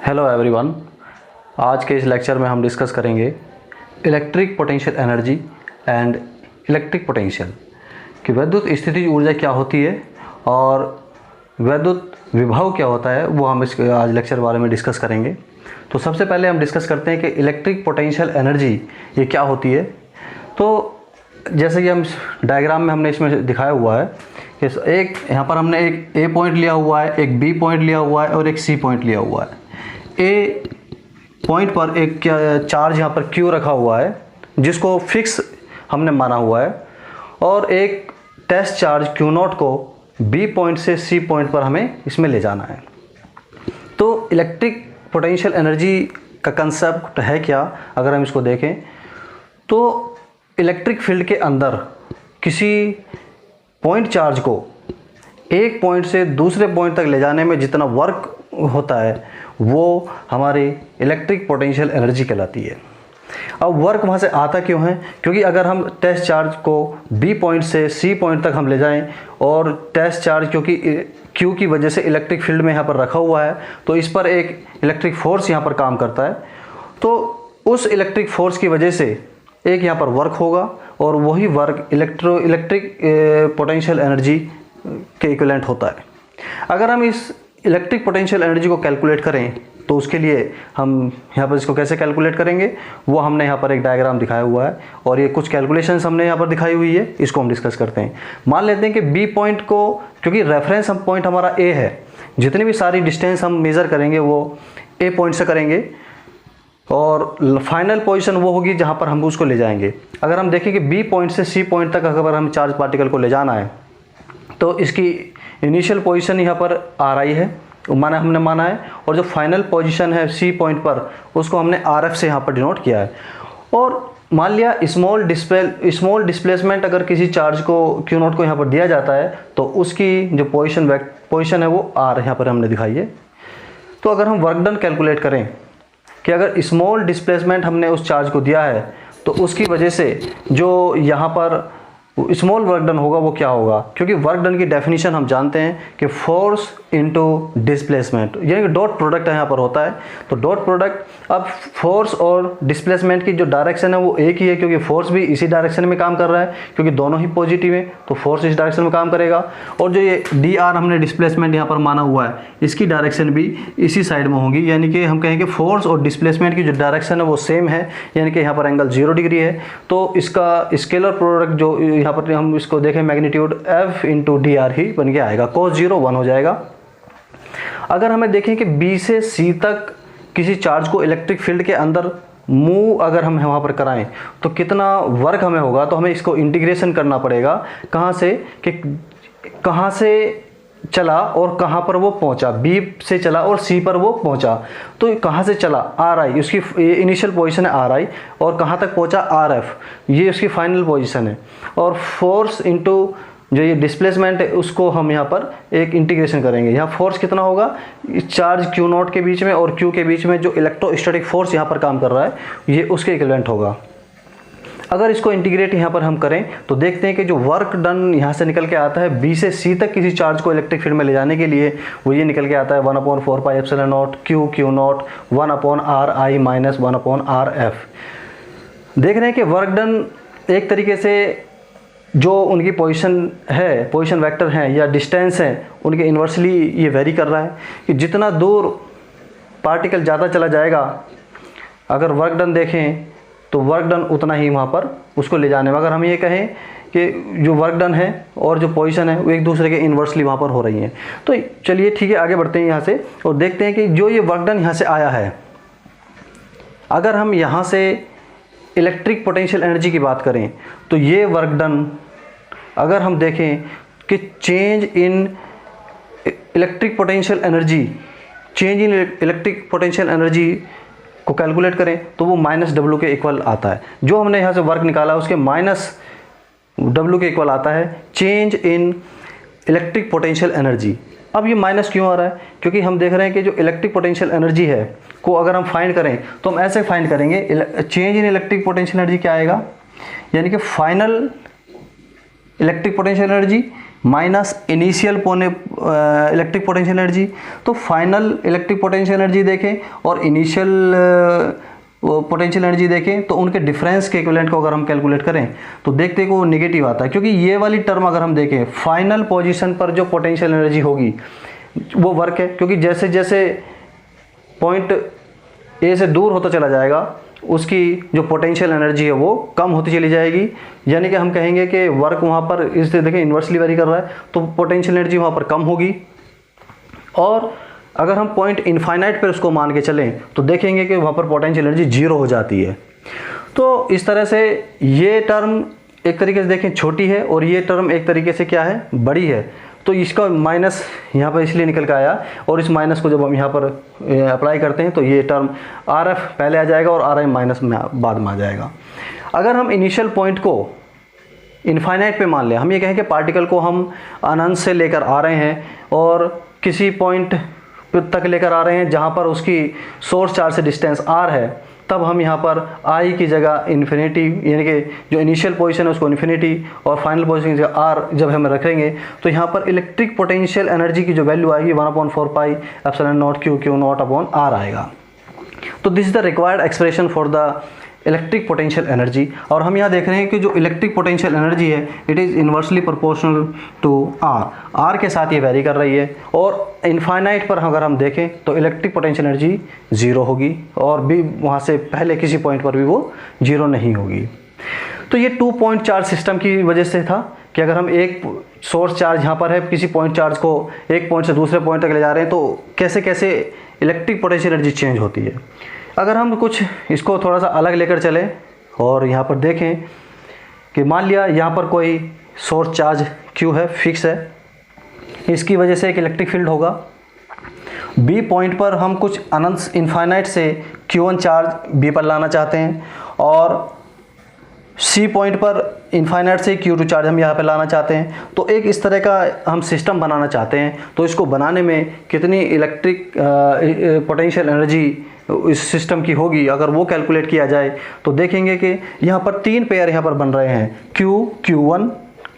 Hello everyone. आज के इस लेक्चर में हम डिस्कस करेंगे electric potential energy and electric potential कि वैद्युत स्थितिज ऊर्जा क्या होती है और वैद्युत विभव क्या होता है, वो हम इस आज लेक्चर बारे में डिस्कस करेंगे। तो सबसे पहले हम डिस्कस करते हैं कि इलेक्ट्रिक पोटेंशियल एनर्जी ये क्या होती है। तो जैसे कि हम डायग्राम में हमने इसमें दिखाया हुआ है कि एक यहाँ पर हमने एक ए पॉइंट लिया हुआ है, एक बी पॉइंट लिया हुआ है और एक सी पॉइंट लिया हुआ है। ए पॉइंट पर एक चार्ज यहाँ पर क्यू रखा हुआ है जिसको फिक्स हमने माना हुआ है, और एक टेस्ट चार्ज क्यू नॉट को बी पॉइंट से सी पॉइंट पर हमें इसमें ले जाना है। तो इलेक्ट्रिक पोटेंशियल एनर्जी का कंसेप्ट है क्या, अगर हम इसको देखें तो इलेक्ट्रिक फील्ड के अंदर किसी पॉइंट चार्ज को एक पॉइंट से दूसरे पॉइंट तक ले जाने में जितना वर्क होता है वो हमारी इलेक्ट्रिक पोटेंशियल एनर्जी कहलाती है। अब वर्क वहाँ से आता क्यों है? क्योंकि अगर हम टेस्ट चार्ज को बी पॉइंट से सी पॉइंट तक हम ले जाएं और टेस्ट चार्ज क्योंकि क्यू की वजह से इलेक्ट्रिक फील्ड में यहाँ पर रखा हुआ है तो इस पर एक इलेक्ट्रिक फोर्स यहाँ पर काम करता है, तो उस इलेक्ट्रिक फोर्स की वजह से एक यहाँ पर वर्क होगा और वही वर्क इलेक्ट्रिक पोटेंशियल एनर्जी के इक्विवेलेंट होता है। अगर हम इस इलेक्ट्रिक पोटेंशियल एनर्जी को कैलकुलेट करें तो उसके लिए हम यहाँ पर इसको कैसे कैलकुलेट करेंगे वो हमने यहाँ पर एक डायग्राम दिखाया हुआ है और ये कुछ कैलकुलेशंस हमने यहाँ पर दिखाई हुई है, इसको हम डिस्कस करते हैं। मान लेते हैं कि बी पॉइंट को, क्योंकि रेफरेंस हम पॉइंट हमारा ए है, जितनी भी सारी डिस्टेंस हम मेज़र करेंगे वो ए पॉइंट से करेंगे और फाइनल पोजीशन वो होगी जहाँ पर हम उसको ले जाएंगे। अगर हम देखें कि बी पॉइंट से सी पॉइंट तक अगर हम चार्ज पार्टिकल को ले जाना है तो इसकी इनिशियल पोजीशन यहाँ पर आर आई है, हमने माना है, और जो फाइनल पोजीशन है सी पॉइंट पर उसको हमने आर एफ से यहाँ पर डिनोट किया है। और मान लिया स्मॉल डिस्प्लेसमेंट अगर किसी चार्ज को क्यू नॉट को यहाँ पर दिया जाता है तो उसकी जो पोजीशन है वो आर यहाँ पर हमने दिखाई है। तो अगर हम वर्क डन कैलकुलेट करें कि अगर स्मॉल डिस्प्लेसमेंट हमने उस चार्ज को दिया है तो उसकी वजह से जो यहाँ पर स्मॉल वर्क डन होगा वो क्या होगा, क्योंकि वर्क डन की डेफिनेशन हम जानते हैं कि फोर्स इनटू डिस्प्लेसमेंट, यानी कि डॉट प्रोडक्ट यहाँ पर होता है। तो डॉट प्रोडक्ट, अब फोर्स और डिस्प्लेसमेंट की जो डायरेक्शन है वो एक ही है, क्योंकि फोर्स भी इसी डायरेक्शन में काम कर रहा है, क्योंकि दोनों ही पॉजिटिव है तो फोर्स इस डायरेक्शन में काम करेगा। और जो ये डी आर हमने डिस्प्लेसमेंट यहाँ पर माना हुआ है इसकी डायरेक्शन भी इसी साइड में होगी, यानी कि हम कहेंगे फोर्स और डिस्प्लेसमेंट की जो डायरेक्शन है वो सेम है, यानी कि यहाँ पर एंगल 0 डिग्री है। तो इसका स्केलर प्रोडक्ट जो यहाँ पर हम इसको देखें magnitude F into d r ही बन के आएगा, cos 0 1 हो जाएगा। अगर हमें देखें कि बी से सी तक किसी चार्ज को इलेक्ट्रिक फील्ड के अंदर मूव अगर हम वहाँ पर कराएं तो कितना वर्क हमें होगा, तो हमें इसको इंटीग्रेशन करना पड़ेगा कहाँ से, कि कहाँ से चला और कहाँ पर वो पहुँचा। बी से चला और सी पर वो पहुँचा, तो कहाँ से चला आर आई, उसकी इनिशियल पोजीशन है आर आई, और कहाँ तक पहुँचा आर एफ, ये उसकी फाइनल पोजीशन है। और फोर्स इनटू जो ये डिस्प्लेसमेंट है उसको हम यहाँ पर एक इंटीग्रेशन करेंगे। यहाँ फोर्स कितना होगा, इस चार्ज क्यू नॉट के बीच में और क्यू के बीच में जो इलेक्ट्रोस्टैटिक फोर्स यहाँ पर काम कर रहा है ये उसके इक्विवेलेंट होगा। अगर इसको इंटीग्रेट यहाँ पर हम करें तो देखते हैं कि जो वर्क डन यहाँ से निकल के आता है बी से सी तक किसी चार्ज को इलेक्ट्रिक फील्ड में ले जाने के लिए, वो ये निकल के आता है 1/4 pi epsilon naught Q not 1/r i minus 1/r f। देख रहे हैं कि वर्क डन एक तरीके से जो उनकी पोजीशन वेक्टर हैं या डिस्टेंस हैं उनके इन्वर्सली ये वेरी कर रहा है कि जितना दूर पार्टिकल ज़्यादा चला जाएगा, अगर वर्क डन देखें तो वर्क डन उतना ही वहाँ पर उसको ले जाने में, अगर हम ये कहें कि जो वर्क डन है और जो पोजीशन है वो एक दूसरे के इन्वर्सली वहाँ पर हो रही हैं। तो चलिए ठीक है, आगे बढ़ते हैं यहाँ से और देखते हैं कि जो ये वर्क डन यहाँ से आया है, अगर हम यहाँ से इलेक्ट्रिक पोटेंशियल एनर्जी की बात करें तो ये वर्क डन अगर हम देखें कि change in electric potential energy को कैलकुलेट करें तो वो -W के इक्वल आता है। जो हमने यहाँ से वर्क निकाला उसके -W के इक्वल आता है change in electric potential energy. अब ये माइनस क्यों आ रहा है, क्योंकि हम देख रहे हैं कि जो इलेक्ट्रिक पोटेंशियल एनर्जी है को अगर हम फाइंड करें तो हम ऐसे फाइंड करेंगे, change in electric potential energy क्या आएगा, यानी कि final electric potential energy minus initial electric potential energy. तो फाइनल इलेक्ट्रिक पोटेंशियल एनर्जी देखें और इनिशियल पोटेंशियल एनर्जी देखें तो उनके डिफरेंस के इक्विवेलेंट को अगर हम कैलकुलेट करें तो देखते हैं कि वो नेगेटिव आता है, क्योंकि ये वाली टर्म अगर हम देखें फाइनल पोजीशन पर जो पोटेंशियल एनर्जी होगी वो वर्क है, क्योंकि जैसे जैसे पॉइंट ए से दूर होता चला जाएगा उसकी जो पोटेंशियल एनर्जी है वो कम होती चली जाएगी। यानी कि हम कहेंगे कि वर्क वहाँ पर इस देखें इन्वर्सली वेरी कर रहा है तो पोटेंशियल एनर्जी वहाँ पर कम होगी। और अगर हम पॉइंट इनफाइनाइट पर उसको मान के चलें तो देखेंगे कि वहाँ पर पोटेंशियल एनर्जी जीरो हो जाती है। तो इस तरह से ये टर्म एक तरीके से देखें छोटी है और ये टर्म एक तरीके से क्या है, बड़ी है। तो इसका माइनस यहाँ पर इसलिए निकल कर आया और इस माइनस को जब हम यहाँ पर अप्लाई करते हैं तो ये टर्म आर एफ पहले आ जाएगा और आर आई माइनस में बाद में आ जाएगा। अगर हम इनिशियल पॉइंट को इनफाइनाइट पे मान लें, हम ये कहें कि पार्टिकल को हम अनंत से लेकर आ रहे हैं और किसी पॉइंट तक लेकर आ रहे हैं जहाँ पर उसकी सोर्स चार्ज से डिस्टेंस आर है, तब हम यहाँ पर आई की जगह इन्फिनिटी यानी कि जो इनिशियल पोजीशन है उसको इन्फिनिटी और फाइनल पोजीशन की जगह आर जब हम रखेंगे तो यहाँ पर इलेक्ट्रिक पोटेंशियल एनर्जी की जो वैल्यू आएगी 1/4 pi epsilon naught Q naught upon R आएगा। तो this is the required expression for the electric potential energy. और हम यहाँ देख रहे हैं कि जो इलेक्ट्रिक पोटेंशियल एनर्जी है it is inversely proportional to R के साथ ये वेरी कर रही है। और इनफाइनाइट पर अगर हम देखें तो इलेक्ट्रिक पोटेंशियल एनर्जी ज़ीरो होगी और भी वहाँ से पहले किसी पॉइंट पर भी वो ज़ीरो नहीं होगी। तो ये 2 पॉइंट चार्ज सिस्टम की वजह से था कि अगर हम एक सोर्स चार्ज यहाँ पर है, किसी पॉइंट चार्ज को एक पॉइंट से दूसरे पॉइंट तक ले जा रहे हैं तो कैसे कैसे इलेक्ट्रिक पोटेंशियल एनर्जी चेंज होती है। अगर हम कुछ इसको थोड़ा सा अलग लेकर चलें और यहाँ पर देखें कि मान लिया यहाँ पर कोई सोर्स चार्ज Q है, फिक्स है, इसकी वजह से एक इलेक्ट्रिक फील्ड होगा। B पॉइंट पर हम कुछ अनंत इनफाइनाइट से Q1 चार्ज B पर लाना चाहते हैं और C पॉइंट पर इनफाइनाइट से Q2 चार्ज हम यहाँ पर लाना चाहते हैं। तो एक इस तरह का हम सिस्टम बनाना चाहते हैं। तो इसको बनाने में कितनी इलेक्ट्रिक पोटेंशियल एनर्जी इस सिस्टम की होगी, अगर वो कैलकुलेट किया जाए तो देखेंगे कि यहाँ पर 3 पेयर यहाँ पर बन रहे हैं Q1,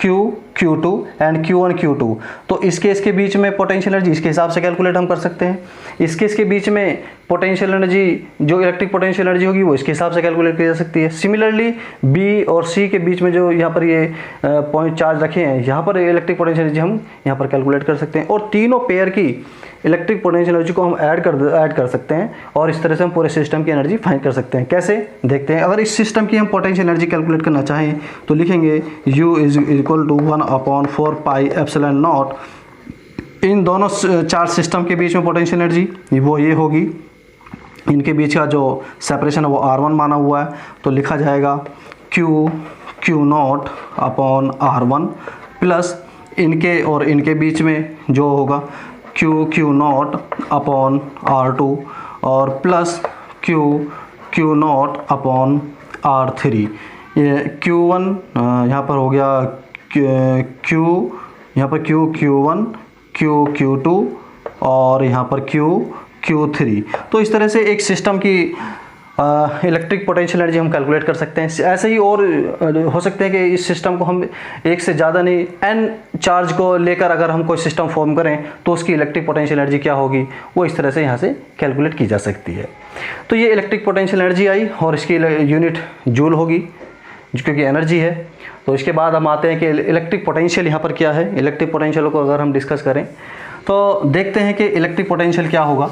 Q2 एंड Q2। तो इस केस के बीच में पोटेंशियल एनर्जी इसके हिसाब से कैलकुलेट हम कर सकते हैं। इस केस के बीच में पोटेंशियल एनर्जी जो इलेक्ट्रिक पोटेंशियल एनर्जी होगी वो इसके हिसाब से कैलकुलेट की जा सकती है। सिमिलरली B और C के बीच में जो यहाँ पर ये पॉइंट चार्ज रखे हैं यहाँ पर इलेक्ट्रिक पोटेंशियल एनर्जी हम यहाँ पर कैलकुलेट कर सकते हैं और तीनों पेयर की इलेक्ट्रिक पोटेंशियल एनर्जी को हम ऐड कर सकते हैं और इस तरह से हम पूरे सिस्टम की एनर्जी फाइंड कर सकते हैं। कैसे देखते हैं। अगर इस सिस्टम की हम पोटेंशियल एनर्जी कैलकुलेट करना चाहें तो लिखेंगे U is equal to 1/4 pi epsilon nought. इन दोनों चार्ज सिस्टम के बीच में पोटेंशियल एनर्जी वो ये होगी, इनके बीच का जो सेपरेशन है वो R1 माना हुआ है तो लिखा जाएगा Q not upon R1 plus इनके और इनके बीच में जो होगा Q नॉट अपॉन R2 और plus Q not upon R3। ये Q1 यहाँ पर हो गया Q यहाँ पर Q1 Q2 और यहाँ पर Q3। तो इस तरह से एक सिस्टम की इलेक्ट्रिक पोटेंशियल एनर्जी हम कैलकुलेट कर सकते हैं। ऐसे ही और हो सकते हैं कि इस सिस्टम को हम एक से ज़्यादा नहीं n चार्ज को लेकर अगर हम कोई सिस्टम फॉर्म करें तो उसकी इलेक्ट्रिक पोटेंशियल एनर्जी क्या होगी वो इस तरह से यहाँ से कैलकुलेट की जा सकती है। तो ये इलेक्ट्रिक पोटेंशियल एनर्जी आई और इसकी यूनिट जूल होगी क्योंकि एनर्जी है। तो इसके बाद हम आते हैं कि इलेक्ट्रिक पोटेंशियल यहाँ पर क्या है। इलेक्ट्रिक पोटेंशियल को अगर हम डिस्कस करें तो देखते हैं कि इलेक्ट्रिक पोटेंशियल क्या होगा।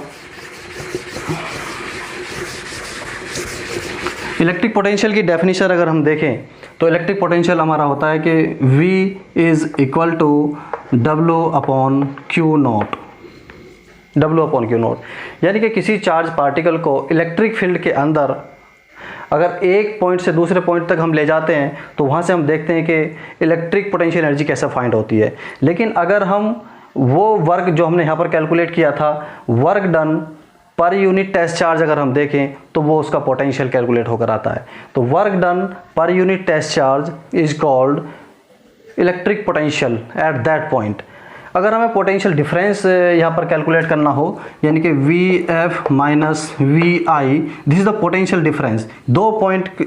इलेक्ट्रिक पोटेंशियल की डेफिनेशन अगर हम देखें तो इलेक्ट्रिक पोटेंशियल हमारा होता है कि V is equal to W upon Q naught. यानी कि किसी चार्ज पार्टिकल को इलेक्ट्रिक फील्ड के अंदर अगर एक पॉइंट से दूसरे पॉइंट तक हम ले जाते हैं तो वहाँ से हम देखते हैं कि इलेक्ट्रिक पोटेंशियल एनर्जी कैसे फाइंड होती है। लेकिन अगर हम वो वर्क जो हमने यहाँ पर कैलकुलेट किया था work done per unit test charge अगर हम देखें तो वो उसका पोटेंशियल कैलकुलेट होकर आता है। तो work done per unit test charge is called electric potential at that point. अगर हमें पोटेंशियल डिफरेंस यहाँ पर कैलकुलेट करना हो, यानी कि VF minus VI, this is the potential difference.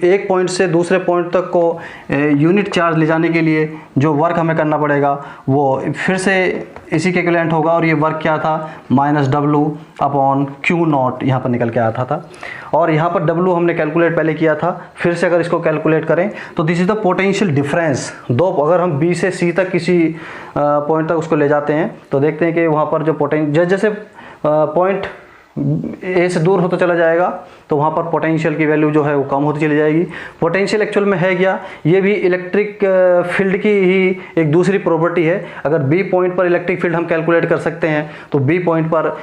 एक पॉइंट से दूसरे पॉइंट तक को यूनिट चार्ज ले जाने के लिए जो वर्क हमें करना पड़ेगा वो फिर से इसी के इक्विवेलेंट होगा, और ये वर्क क्या था, -W/Q0 यहाँ पर निकल के आता था। और यहाँ पर W हमने कैलकुलेट पहले किया था, फिर से अगर इसको कैलकुलेट करें तो this is the potential difference. अगर हम B से C तक किसी पॉइंट तक उसको ले जाते हैं तो देखते हैं कि वहाँ पर जो जैसे पॉइंट ए से दूर होता चला जाएगा तो वहाँ पर पोटेंशियल की वैल्यू जो है वो कम होती चली जाएगी। पोटेंशियल एक्चुअल में है क्या, ये भी इलेक्ट्रिक फील्ड की ही एक दूसरी प्रॉपर्टी है। अगर बी पॉइंट पर इलेक्ट्रिक फील्ड हम कैलकुलेट कर सकते हैं तो बी पॉइंट पर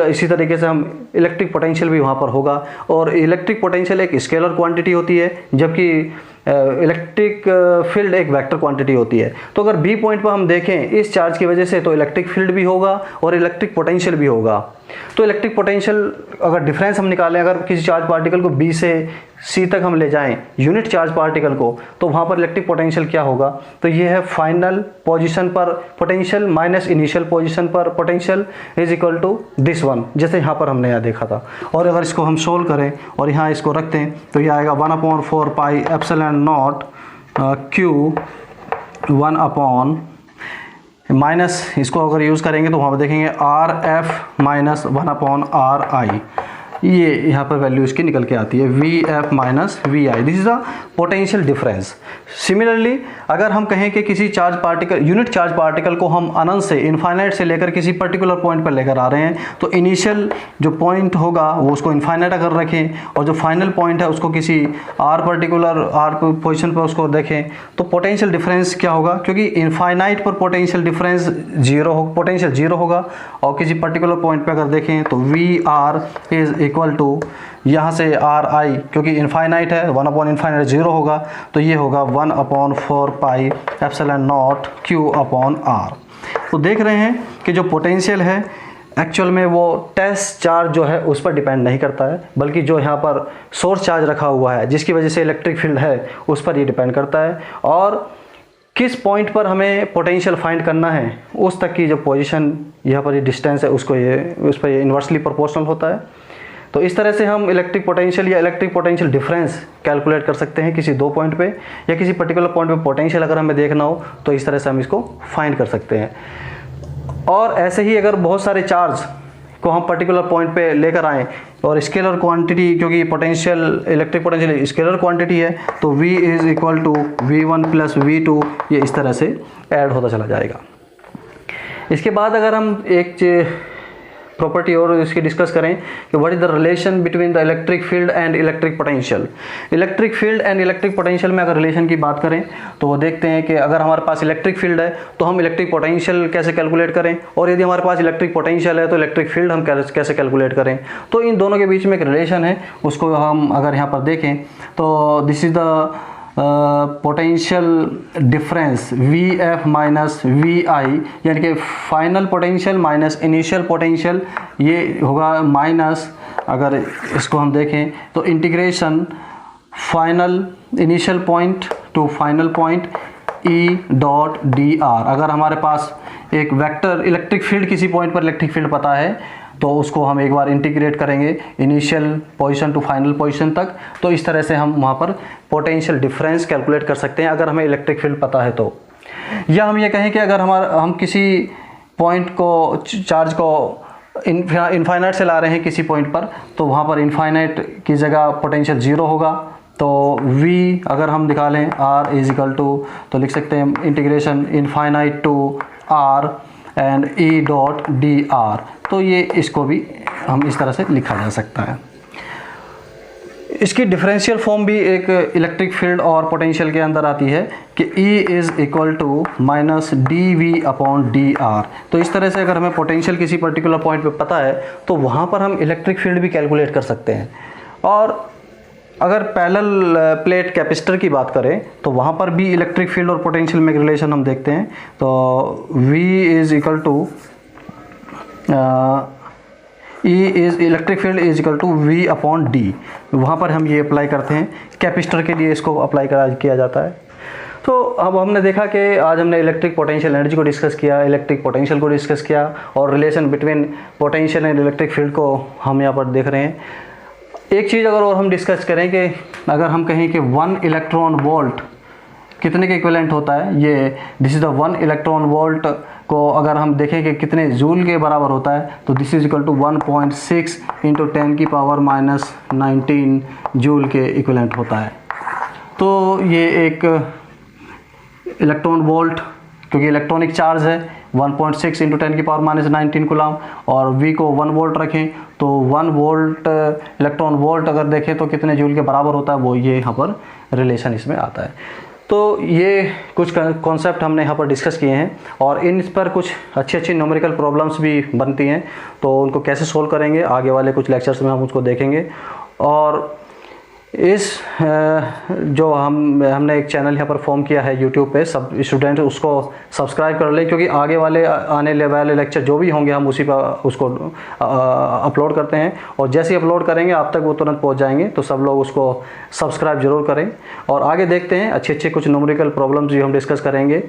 इसी तरीके से हम इलेक्ट्रिक पोटेंशियल भी वहाँ पर होगा। और इलेक्ट्रिक पोटेंशियल एक स्केलर क्वांटिटी होती है, जबकि इलेक्ट्रिक फील्ड एक वेक्टर क्वांटिटी होती है। तो अगर बी पॉइंट पर हम देखें इस चार्ज की वजह से तो इलेक्ट्रिक फील्ड भी होगा और इलेक्ट्रिक पोटेंशियल भी होगा। तो इलेक्ट्रिक पोटेंशियल अगर डिफरेंस हम निकालें, अगर किसी चार्ज पार्टिकल को बी से सी तक हम ले जाएं यूनिट चार्ज पार्टिकल को, तो वहाँ पर इलेक्ट्रिक पोटेंशियल क्या होगा, तो ये है फाइनल पोजीशन पर पोटेंशियल माइनस इनिशियल पोजीशन पर potential is equal to this one, जैसे यहाँ पर हमने यहाँ देखा था। और अगर इसको हम सोल्व करें और यहाँ इसको रखते हैं तो ये आएगा 1/4 pi epsilon not Q 1 minus, इसको अगर यूज़ करेंगे तो वहाँ पर देखेंगे RF माइनस 1/RI, ये यहाँ पर वैल्यू इसकी निकल के आती है VF minus VI। This is the potential difference. Similarly अगर हम कहें कि किसी charge particle unit charge particle को हम अनंत से इनफाइनाइट से लेकर किसी पर्टिकुलर पॉइंट पर लेकर आ रहे हैं, तो इनिशियल जो पॉइंट होगा वो उसको इनफाइनाइट अगर रखें और जो फाइनल पॉइंट है उसको किसी पर्टिकुलर पोजिशन पर उसको देखें, तो पोटेंशियल डिफरेंस क्या होगा, क्योंकि इनफाइनाइट पर पोटेंशियल डिफरेंस पोटेंशियल जीरो होगा, और किसी पर्टिकुलर पॉइंट पर अगर देखें तो VR इज इक्वल टू यहाँ से RI, क्योंकि इनफाइनाइट है 1/इनफाइनाइट 0 होगा, तो ये होगा 1/4 पाई एप्सिलॉन नॉट Q/R। तो देख रहे हैं कि जो पोटेंशियल है एक्चुअल में वो टेस्ट चार्ज जो है उस पर डिपेंड नहीं करता है, बल्कि जो यहाँ पर सोर्स चार्ज रखा हुआ है जिसकी वजह से इलेक्ट्रिक फील्ड है उस पर ये डिपेंड करता है। और किस पॉइंट पर हमें पोटेंशियल फाइंड करना है उस तक की जो पोजीशन यहाँ पर ये डिस्टेंस है उसको उस पर ये इन्वर्सली प्रोपोर्शनल होता है। तो इस तरह से हम इलेक्ट्रिक पोटेंशियल या इलेक्ट्रिक पोटेंशियल डिफरेंस कैलकुलेट कर सकते हैं किसी दो पॉइंट पे, या किसी पर्टिकुलर पॉइंट पे पोटेंशियल अगर हमें देखना हो तो इस तरह से हम इसको फाइंड कर सकते हैं। और ऐसे ही अगर बहुत सारे चार्ज को हम पर्टिकुलर पॉइंट पे लेकर आएँ और स्केलर क्वांटिटी, क्योंकि potential electric potential scalar quantity है, तो V is equal to V1 plus V2, ये इस तरह से ऐड होता चला जाएगा। इसके बाद अगर हम एक प्रॉपर्टी और इसकी डिस्कस करें कि what is the relation between the electric field and electric potential. Electric field and electric potential में अगर रिलेशन की बात करें तो वो देखते हैं कि अगर हमारे पास इलेक्ट्रिक फील्ड है तो हम इलेक्ट्रिक पोटेंशियल कैसे कैलकुलेट करें, और यदि हमारे पास इलेक्ट्रिक पोटेंशियल है तो इलेक्ट्रिक फील्ड हम कैसे कैलकुलेट करें। तो इन दोनों के बीच में एक रिलेशन है, उसको हम अगर यहाँ पर देखें तो this is the potential difference VF minus VI, यानी कि final potential minus initial potential, ये होगा माइनस, अगर इसको हम देखें तो integration final initial point to final point E.dr। अगर हमारे पास एक वेक्टर इलेक्ट्रिक फील्ड किसी पॉइंट पर इलेक्ट्रिक फील्ड पता है तो उसको हम एक बार इंटीग्रेट करेंगे initial position to final position तक, तो इस तरह से हम वहाँ पर पोटेंशियल डिफरेंस कैलकुलेट कर सकते हैं अगर हमें इलेक्ट्रिक फील्ड पता है तो। या हम ये कहें कि अगर हम किसी पॉइंट को चार्ज को इनफाइनाइट से ला रहे हैं किसी पॉइंट पर, तो वहाँ पर इनफाइनाइट की जगह पोटेंशियल 0 होगा, तो V अगर हम निकालें R इज इक्वल टू, तो लिख सकते हैं integration infinite to R and E.dr। तो ये इसको भी हम इस तरह से लिखा जा सकता है। इसकी डिफरेंशियल फॉर्म भी एक इलेक्ट्रिक फील्ड और पोटेंशियल के अंदर आती है कि E is equal to minus dV/dr। तो इस तरह से अगर हमें पोटेंशियल किसी पर्टिकुलर पॉइंट पे पता है तो वहाँ पर हम इलेक्ट्रिक फील्ड भी कैलकुलेट कर सकते हैं। और अगर पैरेलल प्लेट कैपेसिटर की बात करें तो वहाँ पर भी इलेक्ट्रिक फील्ड और पोटेंशियल में रिलेशन हम देखते हैं। तो V is equal to electric field is equal to V/d। वहाँ पर हम ये अप्लाई करते हैं, कैपेसिटर के लिए इसको अप्लाई किया जाता है। तो अब हमने देखा कि आज हमने इलेक्ट्रिक पोटेंशियल एनर्जी को डिस्कस किया, इलेक्ट्रिक पोटेंशियल को डिस्कस किया और relation between potential and electric field को हम यहाँ पर देख रहे हैं। एक चीज़ अगर और हम डिस्कस करें कि अगर हम कहें कि 1 इलेक्ट्रॉन वोल्ट कितने के इक्विवेलेंट होता है, ये this is the 1 electron volt को अगर हम देखें कि कितने जूल के बराबर होता है, तो this is equal to 1.6 into 10⁻⁻19 joule के इक्विवेलेंट होता है। तो ये एक इलेक्ट्रॉन वोल्ट, क्योंकि इलेक्ट्रॉनिक चार्ज है, 1.6 इंटू 10⁻⁻19 कूलम, और V को 1 वोल्ट रखें तो 1 वोल्ट इलेक्ट्रॉन वोल्ट अगर देखें तो कितने जूल के बराबर होता है, वो ये यहाँ पर रिलेशन इसमें आता है। तो ये कुछ कॉन्सेप्ट हमने यहाँ पर डिस्कस किए हैं और इन पर कुछ अच्छी न्यूमेरिकल प्रॉब्लम्स भी बनती हैं, तो उनको कैसे सोल्व करेंगे आगे वाले कुछ लेक्चर्स में हम उसको देखेंगे। और इस जो हमने एक चैनल यहाँ पर फॉर्म किया है यूट्यूब पे, सब स्टूडेंट उसको सब्सक्राइब कर लें, क्योंकि आगे वाले आने वाले लेक्चर जो भी होंगे हम उसी पर उसको अपलोड करते हैं, और जैसे ही अपलोड करेंगे आप तक वो तुरंत पहुँच जाएंगे। तो सब लोग उसको सब्सक्राइब ज़रूर करें और आगे देखते हैं अच्छे कुछ न्यूमेरिकल प्रॉब्लम्स भी हम डिस्कस करेंगे।